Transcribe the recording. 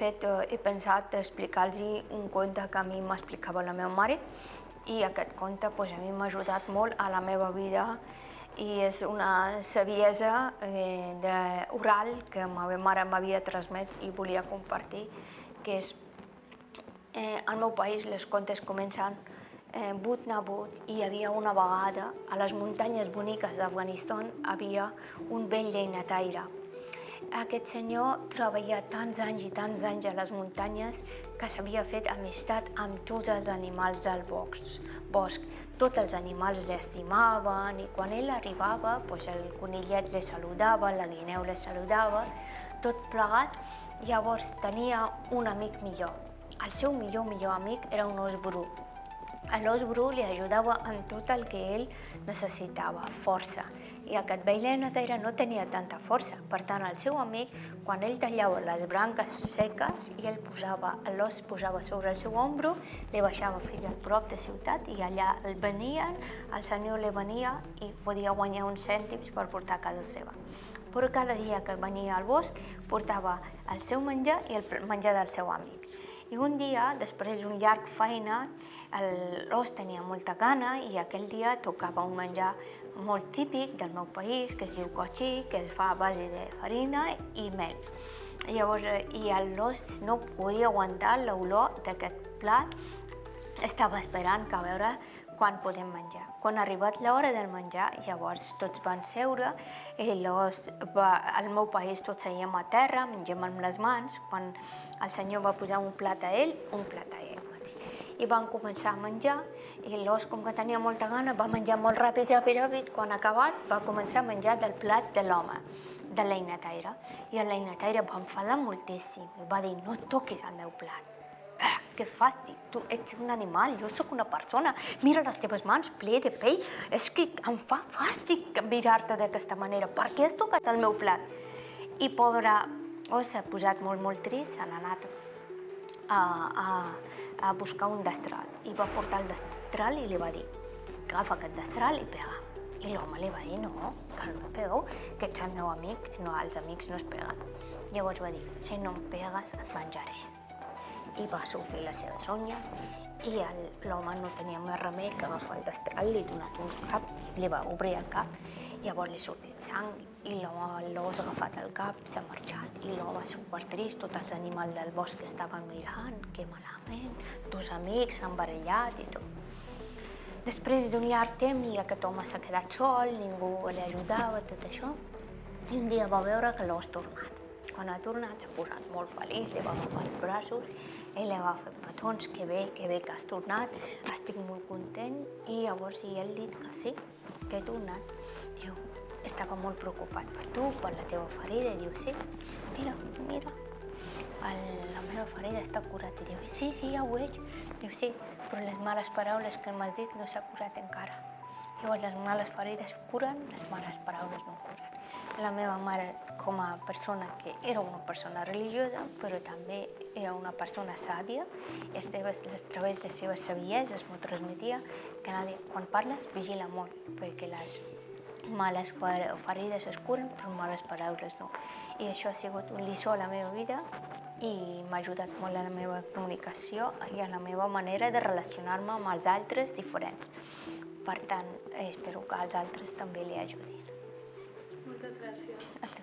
fet, he pensat explicar-los un conte que a mi m'explicava la meva mare, i aquest conte a mi m'ha ajudat molt a la meva vida, i és una saviesa oral que la meva mare m'havia transmès i volia compartir, que és: al meu país les contes comencen but na but, i hi havia una vegada a les muntanyes boniques d'Afganistan havia un vell llenyataire. Aquest senyor treballava tants anys i tants anys a les muntanyes que s'havia fet amistat amb tots els animals del bosc. Tots els animals l'estimaven, i quan ell arribava, el conillet li saludava, la guineu li saludava, tot plegat. Llavors tenia un amic millor. El seu millor amic era un ós bru. L'ós bru li ajudava en tot el que ell necessitava, força. I aquest vell llenyataire no tenia tanta força. Per tant, el seu amic, quan ell tallava les branques seques i l'ós posava sobre el seu ombro, li baixava fins al prop de ciutat, i allà el senyor li venia i podia guanyar uns cèntims per portar a casa seva. Però cada dia que venia al bosc portava el seu menjar i el menjar del seu amic. I un dia, després d'un llarg feina, l'ós tenia molta gana, i aquell dia tocava un menjar molt típic del meu país, que es diu cochí, que es fa a base de farina i mel. Llavors, l'ós no podia aguantar l'olor d'aquest plat, estava esperant a veure quan podem menjar. Quan ha arribat l'hora del menjar, llavors tots van seure, al meu país tots seiem a terra, mengem amb les mans. Quan el senyor va posar un plat a ell, i van començar a menjar, i l'ós, com que tenia molta gana, va menjar molt ràpid. Quan ha acabat, va començar a menjar del plat de l'home, del llenyataire, i el llenyataire va enfadar moltíssim i va dir: no toquis el meu plat. Que fàstic, tu ets un animal, jo sóc una persona, mira les teves mans ple de pell, és que em fa fàstic mirar-te d'aquesta manera, per què has tocat el meu plat? I pobre ós s'ha posat molt trist, se n'ha anat a buscar un destral, i va portar el destral i li va dir: agafa aquest destral i pega. I l'home li va dir: no, que no em pegueu, que ets el meu amic, no, els amics no es peguen. Llavors va dir: si no em pegues et menjaré. I va sortir les seves unyes, i l'home no tenia més remei que agafar el destral, li donar un cap, li va obrir el cap, llavors li sortia sang, i l'ós ha agafat el cap, s'ha marxat, i l'home supertrist, tots els animals del bosc estaven mirant, que malament, dos amics s'han barallat i tot. Després d'un llarg temps, aquest home s'ha quedat sol, ningú l'ajudava, tot això, i un dia va veure que l'ós ha tornat. Quan ha tornat s'ha posat molt feliç, li va agafar els braços, ell li va fer petons: que bé que has tornat, estic molt content. I llavors ell ha dit que sí, que he tornat. Diu: estava molt preocupat per tu, per la teva ferida. I diu: sí, mira, la meva ferida està curat. I diu: sí, ja ho veig. Diu: sí, però les males paraules que m'has dit no s'ha curat encara. Llavors les males ferides curen, les males paraules no curen. La meva mare, com a persona que era una persona religiosa, però també era una persona sàvia, i a través de les seves savieses m'ho transmetia, que quan parles vigila molt, perquè les males ferides es curen, però males paraules no. I això ha sigut un lliçó a la meva vida, i m'ha ajudat molt a la meva comunicació i a la meva manera de relacionar-me amb els altres diferents. Per tant, espero que als altres també li ajudin. Moltes gràcies.